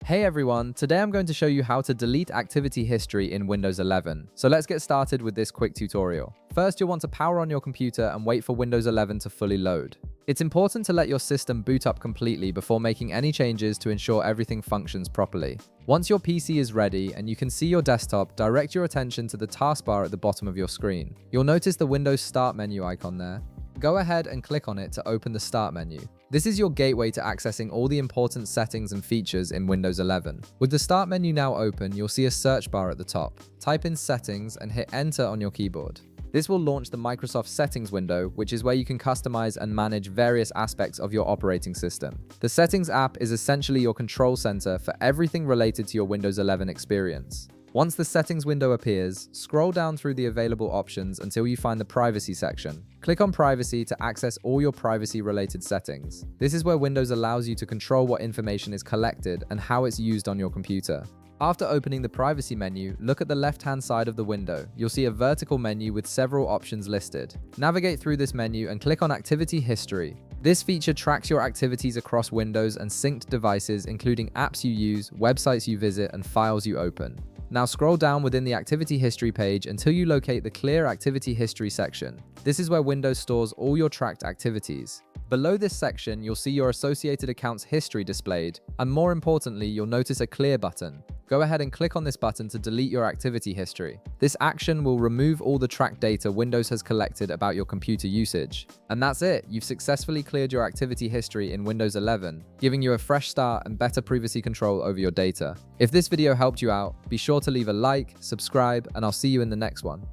Hey everyone, today I'm going to show you how to delete activity history in Windows 11. So let's get started with this quick tutorial. First, you'll want to power on your computer and wait for Windows 11 to fully load. It's important to let your system boot up completely before making any changes to ensure everything functions properly. Once your PC is ready and you can see your desktop, direct your attention to the taskbar at the bottom of your screen. You'll notice the Windows Start menu icon there. Go ahead and click on it to open the Start menu. This is your gateway to accessing all the important settings and features in Windows 11. With the Start menu now open, you'll see a search bar at the top. Type in Settings and hit Enter on your keyboard. This will launch the Microsoft Settings window, which is where you can customize and manage various aspects of your operating system. The Settings app is essentially your control center for everything related to your Windows 11 experience. Once the settings window appears, scroll down through the available options until you find the privacy section. Click on privacy to access all your privacy related settings. This is where Windows allows you to control what information is collected and how it's used on your computer. After opening the privacy menu, look at the left-hand side of the window. You'll see a vertical menu with several options listed. Navigate through this menu and click on Activity History. This feature tracks your activities across Windows and synced devices, including apps you use, websites you visit, and files you open. Now scroll down within the Activity History page until you locate the Clear Activity History section. This is where Windows stores all your tracked activities. Below this section, you'll see your associated accounts history displayed, and more importantly, you'll notice a Clear button. Go ahead and click on this button to delete your activity history. This action will remove all the tracked data Windows has collected about your computer usage. And that's it, you've successfully cleared your activity history in Windows 11, giving you a fresh start and better privacy control over your data. If this video helped you out, be sure to leave a like, subscribe, and I'll see you in the next one.